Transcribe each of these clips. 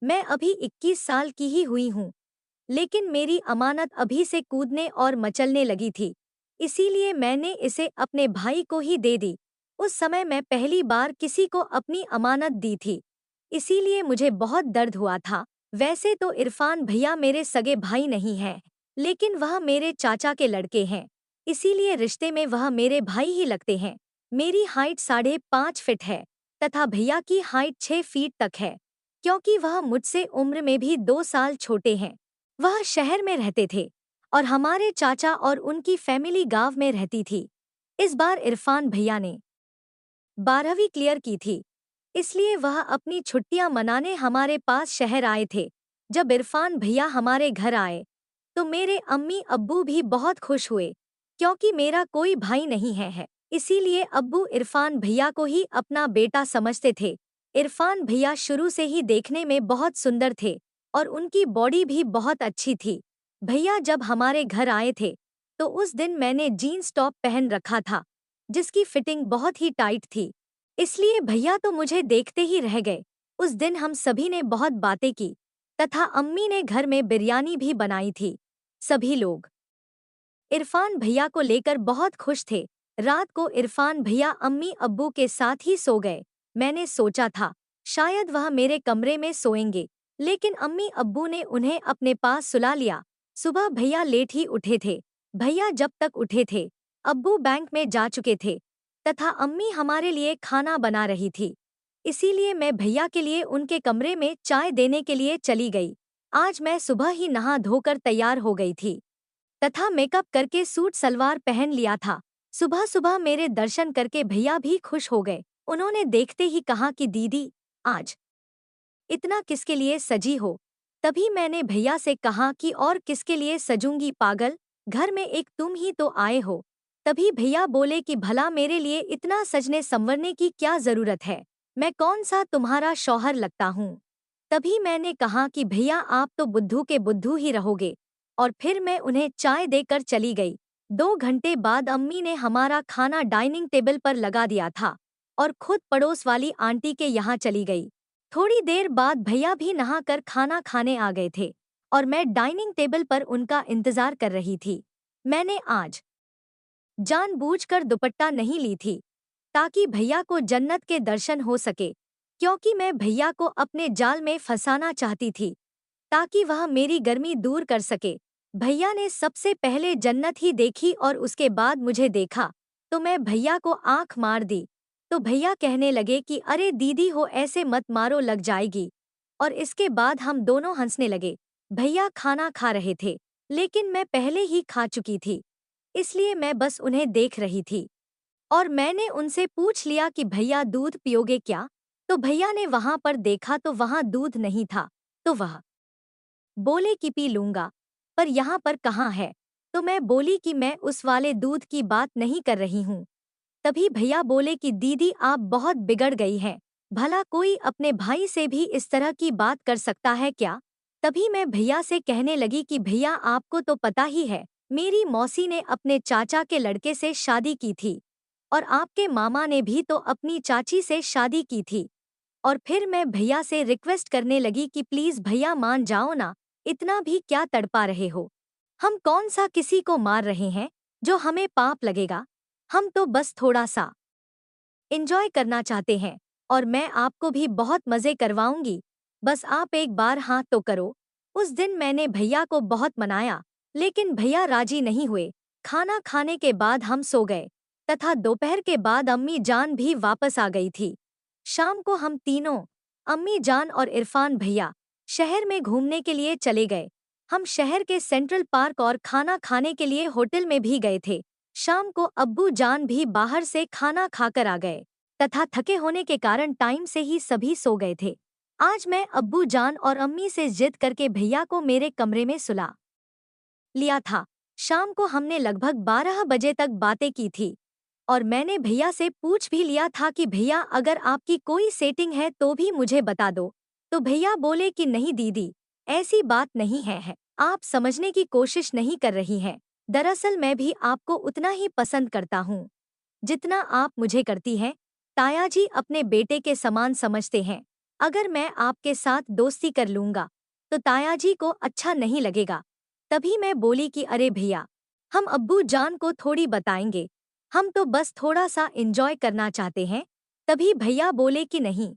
मैं अभी 21 साल की ही हुई हूँ, लेकिन मेरी अमानत अभी से कूदने और मचलने लगी थी। इसीलिए मैंने इसे अपने भाई को ही दे दी। उस समय मैं पहली बार किसी को अपनी अमानत दी थी, इसीलिए मुझे बहुत दर्द हुआ था। वैसे तो इरफान भैया मेरे सगे भाई नहीं हैं, लेकिन वह मेरे चाचा के लड़के हैं, इसीलिए रिश्ते में वह मेरे भाई ही लगते हैं। मेरी हाइट 5.5 फीट है तथा भैया की हाइट 6 फीट तक है, क्योंकि वह मुझसे उम्र में भी 2 साल छोटे हैं। वह शहर में रहते थे और हमारे चाचा और उनकी फैमिली गांव में रहती थी। इस बार इरफान भैया ने 12वीं क्लियर की थी, इसलिए वह अपनी छुट्टियां मनाने हमारे पास शहर आए थे। जब इरफान भैया हमारे घर आए तो मेरे अम्मी अब्बू भी बहुत खुश हुए, क्योंकि मेरा कोई भाई नहीं है। इसीलिए अब्बू इरफान भैया को ही अपना बेटा समझते थे। इरफान भैया शुरू से ही देखने में बहुत सुंदर थे और उनकी बॉडी भी बहुत अच्छी थी। भैया जब हमारे घर आए थे तो उस दिन मैंने जीन्स टॉप पहन रखा था, जिसकी फिटिंग बहुत ही टाइट थी, इसलिए भैया तो मुझे देखते ही रह गए। उस दिन हम सभी ने बहुत बातें की तथा अम्मी ने घर में बिरयानी भी बनाई थी। सभी लोग इरफान भैया को लेकर बहुत खुश थे। रात को इरफान भैया अम्मी अब्बू के साथ ही सो गए। मैंने सोचा था शायद वह मेरे कमरे में सोएंगे, लेकिन अम्मी अब्बू ने उन्हें अपने पास सुला लिया। सुबह भैया लेट ही उठे थे। भैया जब तक उठे थे अब्बू बैंक में जा चुके थे तथा अम्मी हमारे लिए खाना बना रही थी। इसीलिए मैं भैया के लिए उनके कमरे में चाय देने के लिए चली गई। आज मैं सुबह ही नहा धोकर तैयार हो गई थी तथा मेकअप करके सूट सलवार पहन लिया था। सुबह सुबह मेरे दर्शन करके भैया भी खुश हो गए। उन्होंने देखते ही कहा कि दीदी, आज इतना किसके लिए सजी हो? तभी मैंने भैया से कहा कि और किसके लिए सजूंगी पागल, घर में एक तुम ही तो आए हो। तभी भैया बोले कि भला मेरे लिए इतना सजने संवरने की क्या जरूरत है, मैं कौन सा तुम्हारा शौहर लगता हूँ। तभी मैंने कहा कि भैया आप तो बुद्धू के बुद्धू ही रहोगे, और फिर मैं उन्हें चाय देकर चली गई। 2 घंटे बाद अम्मी ने हमारा खाना डाइनिंग टेबल पर लगा दिया था और खुद पड़ोस वाली आंटी के यहाँ चली गई। थोड़ी देर बाद भैया भी नहाकर खाना खाने आ गए थे और मैं डाइनिंग टेबल पर उनका इंतजार कर रही थी। मैंने आज जानबूझकर दुपट्टा नहीं ली थी ताकि भैया को जन्नत के दर्शन हो सके, क्योंकि मैं भैया को अपने जाल में फंसाना चाहती थी ताकि वह मेरी गर्मी दूर कर सके। भैया ने सबसे पहले जन्नत ही देखी और उसके बाद मुझे देखा तो मैं भैया को आंख मार दी। तो भैया कहने लगे कि अरे दीदी हो ऐसे मत मारो, लग जाएगी। और इसके बाद हम दोनों हंसने लगे। भैया खाना खा रहे थे, लेकिन मैं पहले ही खा चुकी थी, इसलिए मैं बस उन्हें देख रही थी। और मैंने उनसे पूछ लिया कि भैया दूध पियोगे क्या? तो भैया ने वहां पर देखा तो वहां दूध नहीं था, तो वह बोले कि पी लूंगा, पर यहाँ पर कहाँ है? तो मैं बोली कि मैं उस वाले दूध की बात नहीं कर रही हूँ। तभी भैया बोले कि दीदी आप बहुत बिगड़ गई हैं, भला कोई अपने भाई से भी इस तरह की बात कर सकता है क्या? तभी मैं भैया से कहने लगी कि भैया आपको तो पता ही है, मेरी मौसी ने अपने चाचा के लड़के से शादी की थी और आपके मामा ने भी तो अपनी चाची से शादी की थी। और फिर मैं भैया से रिक्वेस्ट करने लगी कि प्लीज भैया मान जाओ ना, इतना भी क्या तड़पा रहे हो? हम कौन सा किसी को मार रहे हैं जो हमें पाप लगेगा? हम तो बस थोड़ा सा एंजॉय करना चाहते हैं और मैं आपको भी बहुत मजे करवाऊंगी, बस आप एक बार हाँ तो करो। उस दिन मैंने भैया को बहुत मनाया, लेकिन भैया राजी नहीं हुए। खाना खाने के बाद हम सो गए तथा दोपहर के बाद अम्मी जान भी वापस आ गई थी। शाम को हम तीनों, अम्मी जान और इरफान भैया, शहर में घूमने के लिए चले गए। हम शहर के सेंट्रल पार्क और खाना खाने के लिए होटल में भी गए थे। शाम को अब्बू जान भी बाहर से खाना खाकर आ गए तथा थके होने के कारण टाइम से ही सभी सो गए थे। आज मैं अब्बू जान और अम्मी से जिद करके भैया को मेरे कमरे में सुला लिया था। शाम को हमने लगभग 12 बजे तक बातें की थी और मैंने भैया से पूछ भी लिया था कि भैया अगर आपकी कोई सेटिंग है तो भी मुझे बता दो। तो भैया बोले कि नहीं दीदी, ऐसी बात नहीं है, आप समझने की कोशिश नहीं कर रही हैं। दरअसल मैं भी आपको उतना ही पसंद करता हूँ जितना आप मुझे करती हैं। ताया जी अपने बेटे के समान समझते हैं अगर मैं आपके साथ दोस्ती कर लूंगा तो तायाजी को अच्छा नहीं लगेगा। तभी मैं बोली कि अरे भैया, हम अब्बू जान को थोड़ी बताएंगे, हम तो बस थोड़ा सा एंजॉय करना चाहते हैं। तभी भैया बोले कि नहीं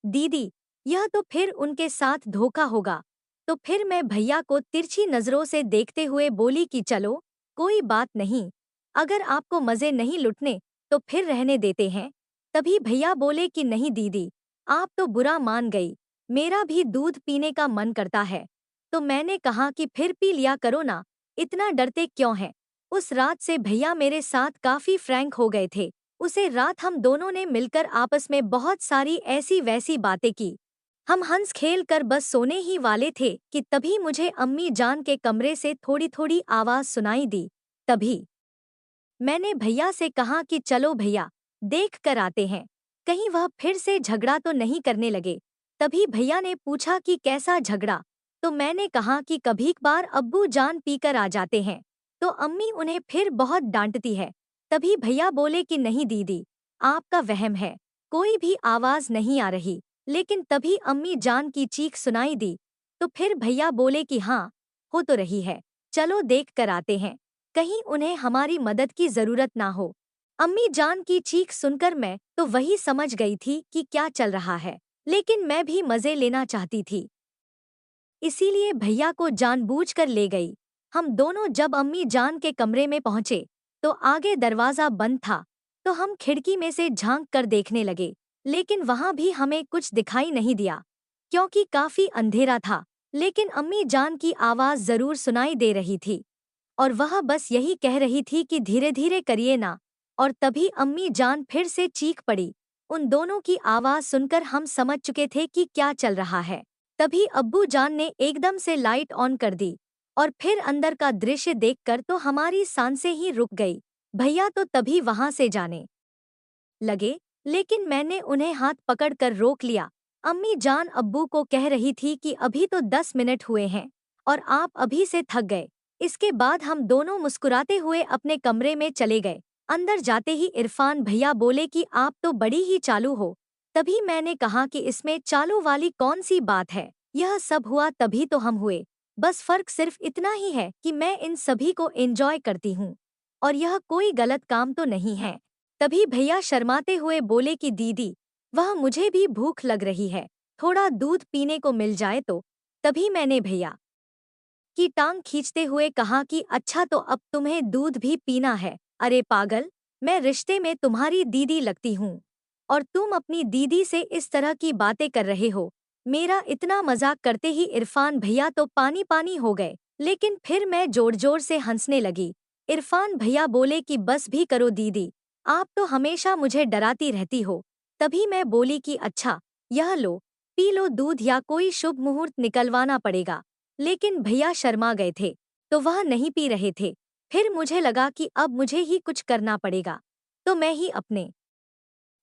दीदी, यह तो फिर उनके साथ धोखा होगा। तो फिर मैं भैया को तिरछी नजरों से देखते हुए बोली कि चलो कोई बात नहीं, अगर आपको मजे नहीं लुटने तो फिर रहने देते हैं। तभी भैया बोले कि नहीं दीदी, आप तो बुरा मान गई, मेरा भी दूध पीने का मन करता है। तो मैंने कहा कि फिर पी लिया करो ना, इतना डरते क्यों हैं। उस रात से भैया मेरे साथ काफी फ्रैंक हो गए थे। उसे रात हम दोनों ने मिलकर आपस में बहुत सारी ऐसी वैसी बातें की। हम हंस खेल कर बस सोने ही वाले थे कि तभी मुझे अम्मी जान के कमरे से थोड़ी थोड़ी आवाज सुनाई दी। तभी मैंने भैया से कहा कि चलो भैया, देख कर आते हैं, कहीं वह फिर से झगड़ा तो नहीं करने लगे। तभी भैया ने पूछा कि कैसा झगड़ा। तो मैंने कहा कि कभी कभार अब्बू जान पीकर आ जाते हैं तो अम्मी उन्हें फिर बहुत डांटती है। तभी भैया बोले कि नहीं दीदी, आपका वहम है, कोई भी आवाज नहीं आ रही। लेकिन तभी अम्मी जान की चीख सुनाई दी। तो फिर भैया बोले कि हाँ, हो तो रही है, चलो देख कर आते हैं, कहीं उन्हें हमारी मदद की जरूरत ना हो। अम्मी जान की चीख सुनकर मैं तो वही समझ गई थी कि क्या चल रहा है, लेकिन मैं भी मजे लेना चाहती थी, इसीलिए भैया को जानबूझकर ले गई। हम दोनों जब अम्मी जान के कमरे में पहुंचे तो आगे दरवाजा बंद था। तो हम खिड़की में से झांक कर देखने लगे, लेकिन वहां भी हमें कुछ दिखाई नहीं दिया क्योंकि काफी अंधेरा था। लेकिन अम्मी जान की आवाज जरूर सुनाई दे रही थी और वह बस यही कह रही थी कि धीरे धीरे करिए ना। और तभी अम्मी जान फिर से चीख पड़ी। उन दोनों की आवाज सुनकर हम समझ चुके थे कि क्या चल रहा है। तभी अब्बू जान ने एकदम से लाइट ऑन कर दी और फिर अंदर का दृश्य देखकर तो हमारी सांसें ही रुक गई। भैया तो तभी वहां से जाने लगे, लेकिन मैंने उन्हें हाथ पकड़कर रोक लिया। अम्मी जान अब्बू को कह रही थी कि अभी तो 10 मिनट हुए हैं और आप अभी से थक गए। इसके बाद हम दोनों मुस्कुराते हुए अपने कमरे में चले गए। अंदर जाते ही इरफान भैया बोले कि आप तो बड़ी ही चालू हो। तभी मैंने कहा कि इसमें चालू वाली कौन सी बात है, यह सब हुआ तभी तो हम हुए। बस फर्क सिर्फ इतना ही है कि मैं इन सभी को एंजॉय करती हूँ और यह कोई गलत काम तो नहीं है। तभी भैया शर्माते हुए बोले कि दीदी, वह मुझे भी भूख लग रही है, थोड़ा दूध पीने को मिल जाए तो। तभी मैंने भैया की टांग खींचते हुए कहा कि अच्छा तो अब तुम्हें दूध भी पीना है। अरे पागल, मैं रिश्ते में तुम्हारी दीदी लगती हूँ और तुम अपनी दीदी से इस तरह की बातें कर रहे हो। मेरा इतना मजाक करते ही इरफान भैया तो पानी पानी हो गए, लेकिन फिर मैं जोर जोर से हंसने लगी। इरफान भैया बोले कि बस भी करो दीदी, आप तो हमेशा मुझे डराती रहती हो। तभी मैं बोली कि अच्छा, यह लो, पी लो दूध या कोई शुभ मुहूर्त निकलवाना पड़ेगा। लेकिन भैया शर्मा गए थे तो वह नहीं पी रहे थे। फिर मुझे लगा कि अब मुझे ही कुछ करना पड़ेगा, तो मैं ही अपने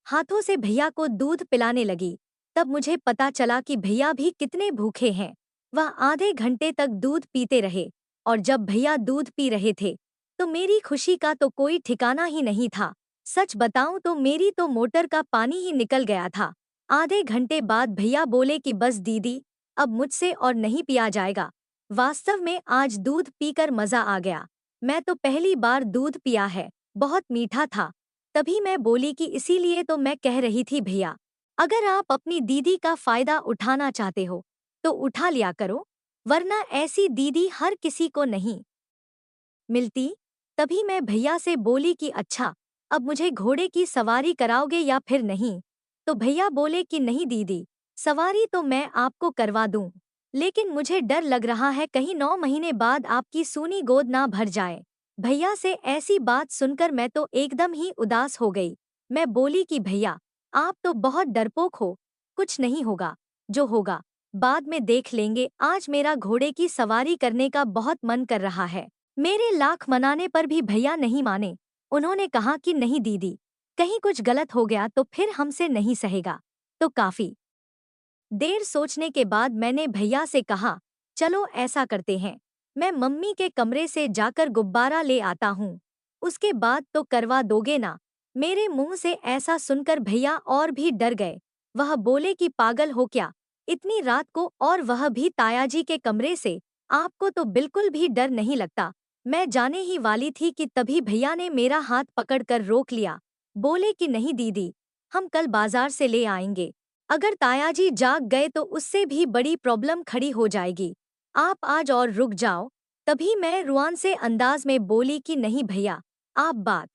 हाथों से भैया को दूध पिलाने लगी। तब मुझे पता चला कि भैया भी कितने भूखे हैं। वह आधे घंटे तक दूध पीते रहे और जब भैया दूध पी रहे थे तो मेरी खुशी का तो कोई ठिकाना ही नहीं था। सच बताऊं तो मेरी तो मोटर का पानी ही निकल गया था। आधे घंटे बाद भैया बोले कि बस दीदी, अब मुझसे और नहीं पिया जाएगा। वास्तव में आज दूध पीकर मजा आ गया। मैं तो पहली बार दूध पिया है, बहुत मीठा था। तभी मैं बोली कि इसीलिए तो मैं कह रही थी भैया, अगर आप अपनी दीदी का फायदा उठाना चाहते हो तो उठा लिया करो, वरना ऐसी दीदी हर किसी को नहीं मिलती। तभी मैं भैया से बोली कि अच्छा, अब मुझे घोड़े की सवारी कराओगे या फिर नहीं। तो भैया बोले कि नहीं दीदी, सवारी तो मैं आपको करवा दूं, लेकिन मुझे डर लग रहा है कहीं 9 महीने बाद आपकी सूनी गोद ना भर जाए। भैया से ऐसी बात सुनकर मैं तो एकदम ही उदास हो गई। मैं बोली कि भैया, आप तो बहुत डरपोक हो, कुछ नहीं होगा, जो होगा बाद में देख लेंगे। आज मेरा घोड़े की सवारी करने का बहुत मन कर रहा है। मेरे लाख मनाने पर भी भैया नहीं माने। उन्होंने कहा कि नहीं दीदी, कहीं कुछ गलत हो गया तो फिर हमसे नहीं सहेगा। तो काफी देर सोचने के बाद मैंने भैया से कहा, चलो ऐसा करते हैं, मैं मम्मी के कमरे से जाकर गुब्बारा ले आता हूँ, उसके बाद तो करवा दोगे ना। मेरे मुंह से ऐसा सुनकर भैया और भी डर गए। वह बोले कि पागल हो क्या, इतनी रात को, और वह भी तायाजी के कमरे से, आपको तो बिल्कुल भी डर नहीं लगता। मैं जाने ही वाली थी कि तभी भैया ने मेरा हाथ पकड़कर रोक लिया। बोले कि नहीं दीदी, हम कल बाजार से ले आएंगे। अगर तायाजी जाग गए तो उससे भी बड़ी प्रॉब्लम खड़ी हो जाएगी। आप आज और रुक जाओ। तभी मैं रुआन से अंदाज में बोली कि नहीं भैया, आप बात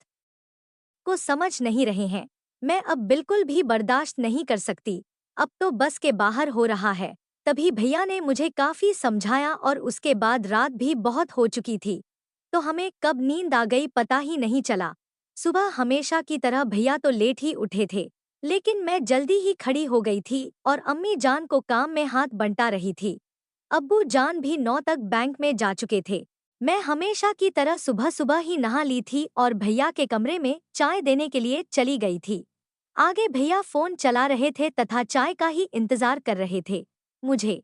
को समझ नहीं रहे हैं। मैं अब बिल्कुल भी बर्दाश्त नहीं कर सकती। अब तो बस के बाहर हो रहा है। तभी भैया ने मुझे काफी समझाया और उसके बाद रात भी बहुत हो चुकी थी, तो हमें कब नींद आ गई पता ही नहीं चला। सुबह हमेशा की तरह भैया तो लेट ही उठे थे, लेकिन मैं जल्दी ही खड़ी हो गई थी और अम्मी जान को काम में हाथ बंटा रही थी। अब्बू जान भी 9 तक बैंक में जा चुके थे। मैं हमेशा की तरह सुबह सुबह ही नहा ली थी और भैया के कमरे में चाय देने के लिए चली गई थी। आगे भैया फोन चला रहे थे तथा चाय का ही इंतजार कर रहे थे। मुझे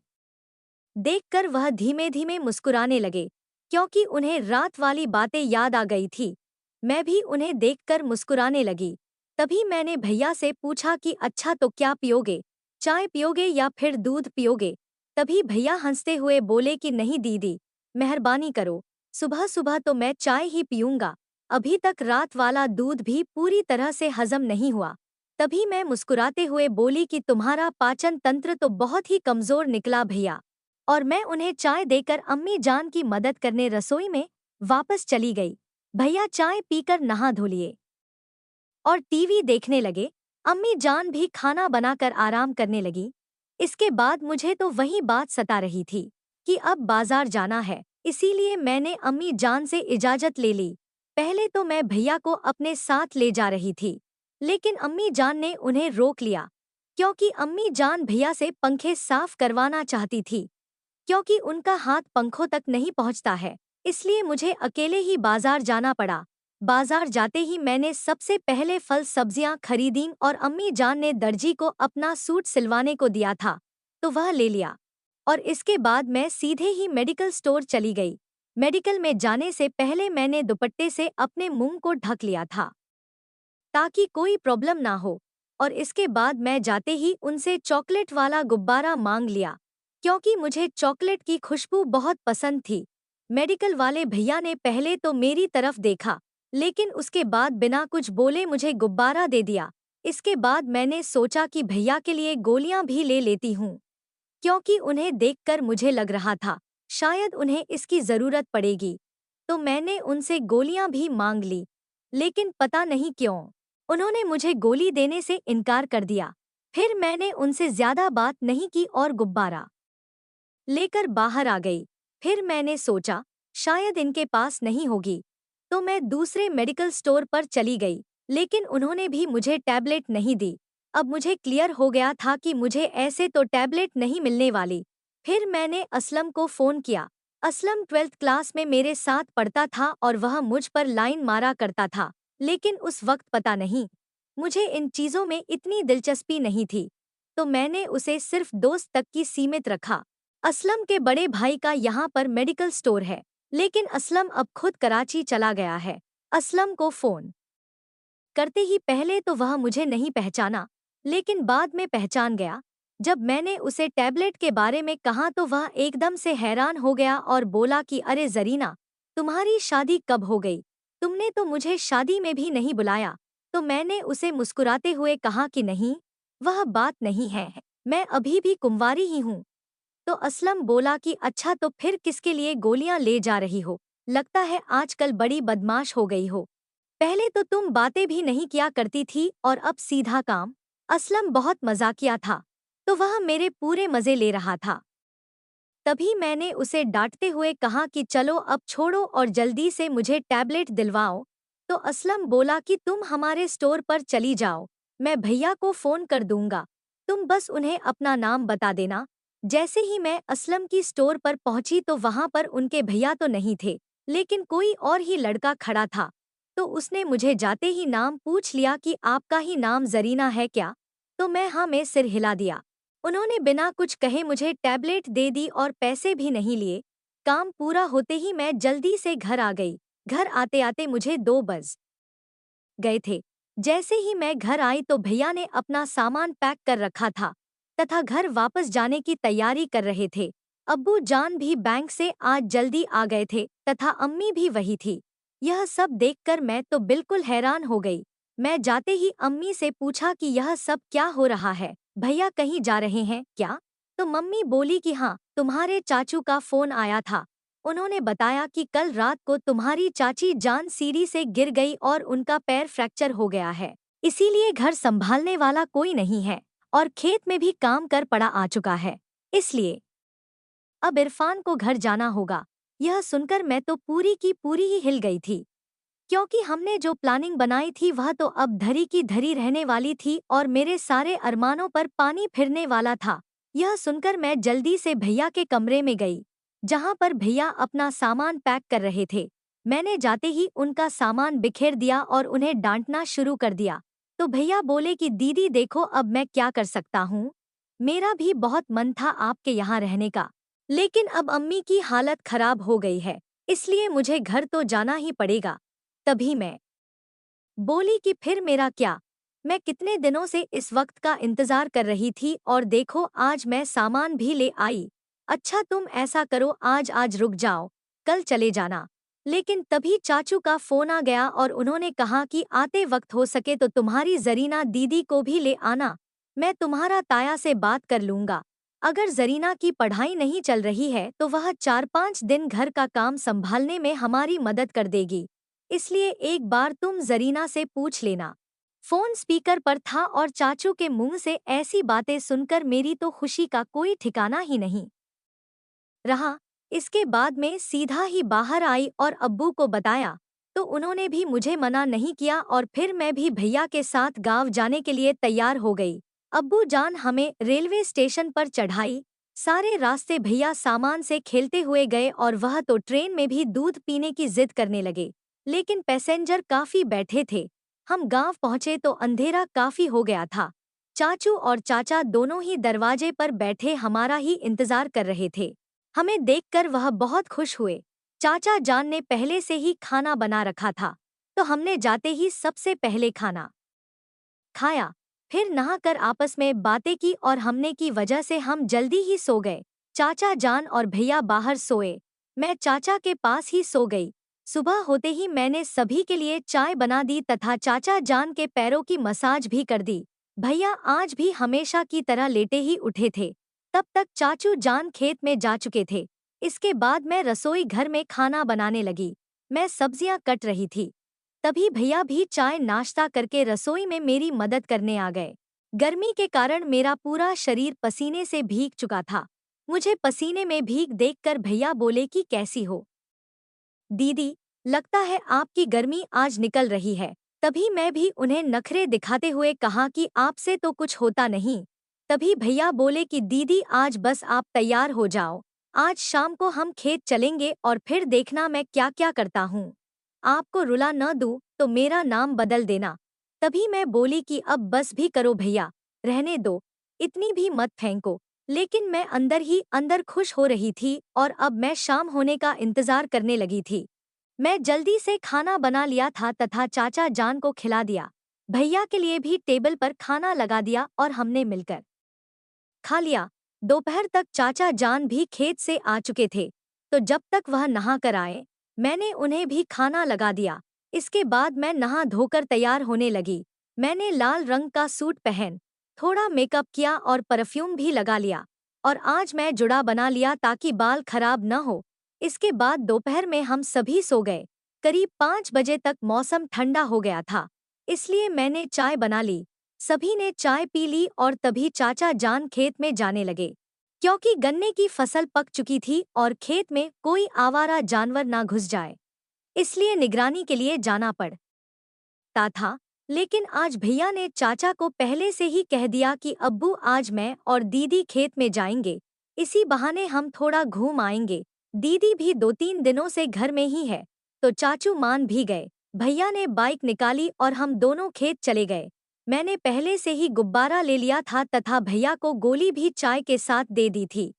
देखकर वह धीमे धीमे मुस्कुराने लगे, क्योंकि उन्हें रात वाली बातें याद आ गई थी। मैं भी उन्हें देखकर मुस्कुराने लगी। तभी मैंने भैया से पूछा कि अच्छा तो क्या पियोगे, चाय पियोगे या फिर दूध पियोगे? तभी भैया हंसते हुए बोले कि नहीं दीदी, मेहरबानी करो, सुबह सुबह तो मैं चाय ही पीऊंगा। अभी तक रात वाला दूध भी पूरी तरह से हजम नहीं हुआ। तभी मैं मुस्कुराते हुए बोली कि तुम्हारा पाचन तंत्र तो बहुत ही कमजोर निकला भैया। और मैं उन्हें चाय देकर अम्मी जान की मदद करने रसोई में वापस चली गई। भैया चाय पीकर नहा धो लिए और टीवी देखने लगे। अम्मी जान भी खाना बनाकर आराम करने लगी। इसके बाद मुझे तो वही बात सता रही थी कि अब बाजार जाना है, इसीलिए मैंने अम्मी जान से इजाजत ले ली। पहले तो मैं भैया को अपने साथ ले जा रही थी, लेकिन अम्मी जान ने उन्हें रोक लिया, क्योंकि अम्मी जान भैया से पंखे साफ करवाना चाहती थी। क्योंकि उनका हाथ पंखों तक नहीं पहुंचता है, इसलिए मुझे अकेले ही बाजार जाना पड़ा। बाजार जाते ही मैंने सबसे पहले फल सब्जियां खरीदी और अम्मी जान ने दर्जी को अपना सूट सिलवाने को दिया था, तो वह ले लिया। और इसके बाद मैं सीधे ही मेडिकल स्टोर चली गई। मेडिकल में जाने से पहले मैंने दुपट्टे से अपने मुंह को ढक लिया था, ताकि कोई प्रॉब्लम ना हो। और इसके बाद मैं जाते ही उनसे चॉकलेट वाला गुब्बारा मांग लिया, क्योंकि मुझे चॉकलेट की खुशबू बहुत पसंद थी। मेडिकल वाले भैया ने पहले तो मेरी तरफ देखा, लेकिन उसके बाद बिना कुछ बोले मुझे गुब्बारा दे दिया। इसके बाद मैंने सोचा कि भैया के लिए गोलियां भी ले लेती हूँ, क्योंकि उन्हें देखकर मुझे लग रहा था शायद उन्हें इसकी जरूरत पड़ेगी। तो मैंने उनसे गोलियां भी मांग ली, लेकिन पता नहीं क्यों उन्होंने मुझे गोली देने से इनकार कर दिया। फिर मैंने उनसे ज्यादा बात नहीं की और गुब्बारा लेकर बाहर आ गई। फिर मैंने सोचा शायद इनके पास नहीं होगी, तो मैं दूसरे मेडिकल स्टोर पर चली गई, लेकिन उन्होंने भी मुझे टैबलेट नहीं दी। अब मुझे क्लियर हो गया था कि मुझे ऐसे तो टैबलेट नहीं मिलने वाली। फिर मैंने असलम को फ़ोन किया। असलम 12th क्लास में मेरे साथ पढ़ता था और वह मुझ पर लाइन मारा करता था, लेकिन उस वक्त पता नहीं, मुझे इन चीज़ों में इतनी दिलचस्पी नहीं थी, तो मैंने उसे सिर्फ दोस्त तक की सीमित रखा। असलम के बड़े भाई का यहाँ पर मेडिकल स्टोर है, लेकिन असलम अब खुद कराची चला गया है। असलम को फ़ोन करते ही पहले तो वह मुझे नहीं पहचाना, लेकिन बाद में पहचान गया। जब मैंने उसे टैबलेट के बारे में कहा तो वह एकदम से हैरान हो गया और बोला कि अरे जरीना, तुम्हारी शादी कब हो गई? तुमने तो मुझे शादी में भी नहीं बुलाया। तो मैंने उसे मुस्कुराते हुए कहा कि नहीं, वह बात नहीं है, मैं अभी भी कुंवारी ही हूँ। तो असलम बोला कि अच्छा तो फिर किसके लिए गोलियां ले जा रही हो? लगता है आजकल बड़ी बदमाश हो गई हो। पहले तो तुम बातें भी नहीं किया करती थी और अब सीधा काम। असलम बहुत मजाकिया था, तो वह मेरे पूरे मजे ले रहा था। तभी मैंने उसे डांटते हुए कहा कि चलो अब छोड़ो और जल्दी से मुझे टैबलेट दिलवाओ। तो असलम बोला कि तुम हमारे स्टोर पर चली जाओ, मैं भैया को फ़ोन कर दूंगा, तुम बस उन्हें अपना नाम बता देना। जैसे ही मैं असलम की स्टोर पर पहुंची तो वहां पर उनके भैया तो नहीं थे, लेकिन कोई और ही लड़का खड़ा था। तो उसने मुझे जाते ही नाम पूछ लिया कि आपका ही नाम जरीना है क्या? तो मैं हाँ में सिर हिला दिया। उन्होंने बिना कुछ कहे मुझे टैबलेट दे दी और पैसे भी नहीं लिए। काम पूरा होते ही मैं जल्दी से घर आ गई। घर आते आते मुझे 2 बज गए थे। जैसे ही मैं घर आई तो भैया ने अपना सामान पैक कर रखा था तथा घर वापस जाने की तैयारी कर रहे थे। अब्बू जान भी बैंक से आज जल्दी आ गए थे तथा अम्मी भी वही थी। यह सब देखकर मैं तो बिल्कुल हैरान हो गई। मैं जाते ही अम्मी से पूछा कि यह सब क्या हो रहा है, भैया कहीं जा रहे हैं क्या? तो मम्मी बोली कि हाँ, तुम्हारे चाचू का फोन आया था। उन्होंने बताया कि कल रात को तुम्हारी चाची जान सीढ़ी से गिर गई और उनका पैर फ्रैक्चर हो गया है। इसीलिए घर संभालने वाला कोई नहीं है और खेत में भी काम कर पड़ा आ चुका है। इसलिए अब इरफान को घर जाना होगा। यह सुनकर मैं तो पूरी की पूरी ही हिल गई थी, क्योंकि हमने जो प्लानिंग बनाई थी वह तो अब धरी की धरी रहने वाली थी और मेरे सारे अरमानों पर पानी फिरने वाला था। यह सुनकर मैं जल्दी से भैया के कमरे में गई, जहां पर भैया अपना सामान पैक कर रहे थे। मैंने जाते ही उनका सामान बिखेर दिया और उन्हें डांटना शुरू कर दिया। तो भैया बोले कि दीदी देखो, अब मैं क्या कर सकता हूँ, मेरा भी बहुत मन था आपके यहाँ रहने का, लेकिन अब अम्मी की हालत खराब हो गई है, इसलिए मुझे घर तो जाना ही पड़ेगा। तभी मैं बोली कि फिर मेरा क्या, मैं कितने दिनों से इस वक्त का इंतजार कर रही थी और देखो आज मैं सामान भी ले आई। अच्छा तुम ऐसा करो, आज आज रुक जाओ, कल चले जाना। लेकिन तभी चाचू का फोन आ गया और उन्होंने कहा कि आते वक्त हो सके तो तुम्हारी जरीना दीदी को भी ले आना। मैं तुम्हारा ताया से बात कर लूंगा। अगर जरीना की पढ़ाई नहीं चल रही है तो वह 4-5 दिन घर का काम संभालने में हमारी मदद कर देगी, इसलिए एक बार तुम जरीना से पूछ लेना। फोन स्पीकर पर था और चाचू के मुंह से ऐसी बातें सुनकर मेरी तो खुशी का कोई ठिकाना ही नहीं रहा। इसके बाद में सीधा ही बाहर आई और अब्बू को बताया, तो उन्होंने भी मुझे मना नहीं किया और फिर मैं भी भैया के साथ गांव जाने के लिए तैयार हो गई। अब्बू जान हमें रेलवे स्टेशन पर चढ़ाई। सारे रास्ते भैया सामान से खेलते हुए गए और वह तो ट्रेन में भी दूध पीने की जिद करने लगे, लेकिन पैसेंजर काफी बैठे थे। हम गांव पहुंचे तो अंधेरा काफी हो गया था। चाचू और चाचा दोनों ही दरवाजे पर बैठे हमारा ही इंतजार कर रहे थे। हमें देखकर वह बहुत खुश हुए। चाचा जान ने पहले से ही खाना बना रखा था, तो हमने जाते ही सबसे पहले खाना खाया। फिर नहाकर आपस में बातें की और हमने की वजह से हम जल्दी ही सो गए। चाचा जान और भैया बाहर सोए, मैं चाचा के पास ही सो गई। सुबह होते ही मैंने सभी के लिए चाय बना दी तथा चाचा जान के पैरों की मसाज भी कर दी। भैया आज भी हमेशा की तरह लेटे ही उठे थे। तब तक चाचू जान खेत में जा चुके थे। इसके बाद मैं रसोई घर में खाना बनाने लगी। मैं सब्जियां कट रही थी। तभी भैया भी चाय नाश्ता करके रसोई में मेरी मदद करने आ गए। गर्मी के कारण मेरा पूरा शरीर पसीने से भीग चुका था। मुझे पसीने में भीग देखकर भैया बोले कि कैसी हो दीदी, लगता है आपकी गर्मी आज निकल रही है। तभी मैं भी उन्हें नखरे दिखाते हुए कहा कि आपसे तो कुछ होता नहीं। तभी भैया बोले कि दीदी आज बस आप तैयार हो जाओ, आज शाम को हम खेत चलेंगे और फिर देखना मैं क्या क्या करता हूँ। आपको रुला न दूं तो मेरा नाम बदल देना। तभी मैं बोली कि अब बस भी करो भैया, रहने दो, इतनी भी मत फेंको। लेकिन मैं अंदर ही अंदर खुश हो रही थी और अब मैं शाम होने का इंतजार करने लगी थी। मैं जल्दी से खाना बना लिया था तथा चाचा जान को खिला दिया। भैया के लिए भी टेबल पर खाना लगा दिया और हमने मिलकर खा लिया। दोपहर तक चाचा जान भी खेत से आ चुके थे, तो जब तक वह नहा कर आए मैंने उन्हें भी खाना लगा दिया। इसके बाद मैं नहा धोकर तैयार होने लगी। मैंने लाल रंग का सूट पहन थोड़ा मेकअप किया और परफ्यूम भी लगा लिया और आज मैं जुड़ा बना लिया ताकि बाल खराब न हो। इसके बाद दोपहर में हम सभी सो गए। करीब 5 बजे तक मौसम ठंडा हो गया था, इसलिए मैंने चाय बना ली। सभी ने चाय पी ली और तभी चाचा जान खेत में जाने लगे, क्योंकि गन्ने की फसल पक चुकी थी और खेत में कोई आवारा जानवर ना घुस जाए, इसलिए निगरानी के लिए जाना पड़ता था। लेकिन आज भैया ने चाचा को पहले से ही कह दिया कि अब्बू आज मैं और दीदी खेत में जाएंगे, इसी बहाने हम थोड़ा घूम आएंगे। दीदी भी 2-3 दिनों से घर में ही है, तो चाचू मान भी गए। भैया ने बाइक निकाली और हम दोनों खेत चले गए। मैंने पहले से ही गुब्बारा ले लिया था तथा भैया को गोली भी चाय के साथ दे दी थी।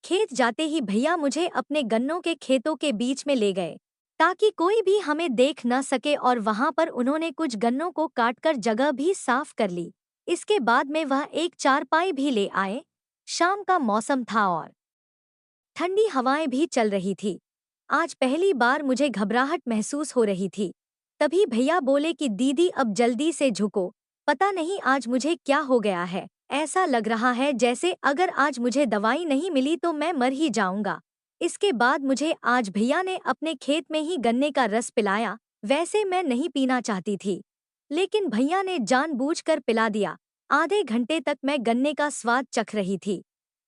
खेत जाते ही भैया मुझे अपने गन्नों के खेतों के बीच में ले गए ताकि कोई भी हमें देख न सके, और वहां पर उन्होंने कुछ गन्नों को काटकर जगह भी साफ कर ली। इसके बाद में वह एक चारपाई भी ले आए। शाम का मौसम था और ठंडी हवाएं भी चल रही थी। आज पहली बार मुझे घबराहट महसूस हो रही थी। तभी भैया बोले कि दीदी अब जल्दी से झुको, पता नहीं आज मुझे क्या हो गया है। ऐसा लग रहा है जैसे अगर आज मुझे दवाई नहीं मिली तो मैं मर ही जाऊंगा। इसके बाद मुझे आज भैया ने अपने खेत में ही गन्ने का रस पिलाया। वैसे मैं नहीं पीना चाहती थी, लेकिन भैया ने जानबूझकर पिला दिया। आधे घंटे तक मैं गन्ने का स्वाद चख रही थी।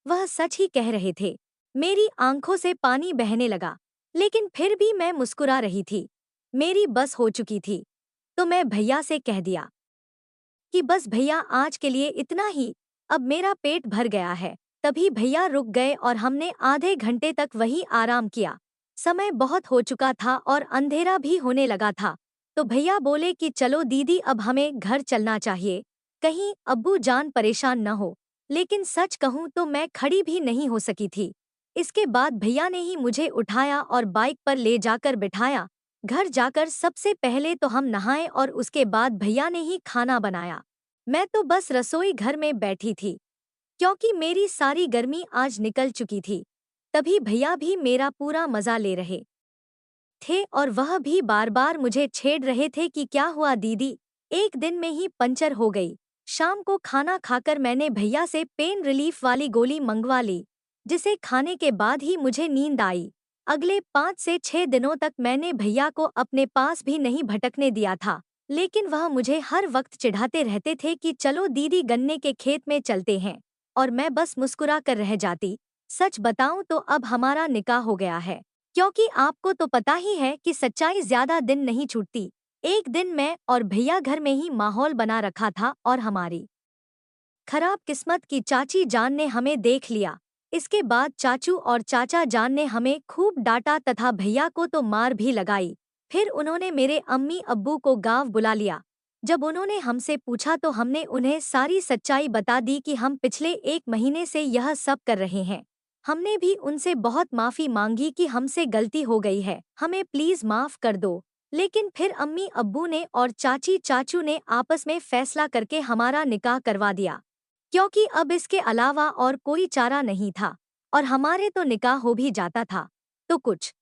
वह सच ही कह रहे थे। मेरी आंखों से पानी बहने लगा, लेकिन फिर भी मैं मुस्कुरा रही थी। मेरी बस हो चुकी थी, तो मैं भैया से कह दिया कि बस भैया, आज के लिए इतना ही, अब मेरा पेट भर गया है। तभी भैया रुक गए और हमने आधे घंटे तक वहीं आराम किया। समय बहुत हो चुका था और अंधेरा भी होने लगा था। तो भैया बोले कि चलो दीदी, अब हमें घर चलना चाहिए, कहीं अब्बू जान परेशान न हो। लेकिन सच कहूँ तो मैं खड़ी भी नहीं हो सकी थी। इसके बाद भैया ने ही मुझे उठाया और बाइक पर ले जाकर बिठाया। घर जाकर सबसे पहले तो हम नहाए और उसके बाद भैया ने ही खाना बनाया। मैं तो बस रसोई घर में बैठी थी, क्योंकि मेरी सारी गर्मी आज निकल चुकी थी। तभी भैया भी मेरा पूरा मजा ले रहे थे और वह भी बार बार मुझे छेड़ रहे थे कि क्या हुआ दीदी, एक दिन में ही पंचर हो गई। शाम को खाना खाकर मैंने भैया से पेन रिलीफ वाली गोली मंगवा ली, जिसे खाने के बाद ही मुझे नींद आई। अगले 5 से 6 दिनों तक मैंने भैया को अपने पास भी नहीं भटकने दिया था, लेकिन वह मुझे हर वक्त चिढ़ाते रहते थे कि चलो दीदी गन्ने के खेत में चलते हैं, और मैं बस मुस्कुरा कर रह जाती। सच बताऊं तो अब हमारा निकाह हो गया है, क्योंकि आपको तो पता ही है कि सच्चाई ज्यादा दिन नहीं छूटती। एक दिन मैं और भैया घर में ही माहौल बना रखा था और हमारी खराब किस्मत की चाची जान ने हमें देख लिया। इसके बाद चाचू और चाचा जान ने हमें खूब डांटा तथा भैया को तो मार भी लगाई। फिर उन्होंने मेरे अम्मी अब्बू को गांव बुला लिया। जब उन्होंने हमसे पूछा तो हमने उन्हें सारी सच्चाई बता दी कि हम पिछले 1 महीने से यह सब कर रहे हैं। हमने भी उनसे बहुत माफी मांगी कि हमसे गलती हो गई है, हमें प्लीज माफ कर दो। लेकिन फिर अम्मी अब्बू ने और चाची चाचू ने आपस में फैसला करके हमारा निकाह करवा दिया, क्योंकि अब इसके अलावा और कोई चारा नहीं था, और हमारे तो निकाह हो भी जाता था तो कुछ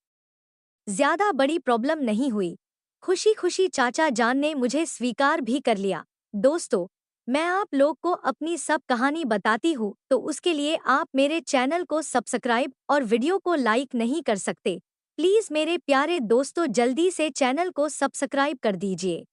ज्यादा बड़ी प्रॉब्लम नहीं हुई। खुशी खुशी चाचा जान ने मुझे स्वीकार भी कर लिया। दोस्तों, मैं आप लोग को अपनी सब कहानी बताती हूँ, तो उसके लिए आप मेरे चैनल को सब्सक्राइब और वीडियो को लाइक नहीं कर सकते। प्लीज मेरे प्यारे दोस्तों, जल्दी से चैनल को सब्सक्राइब कर दीजिए।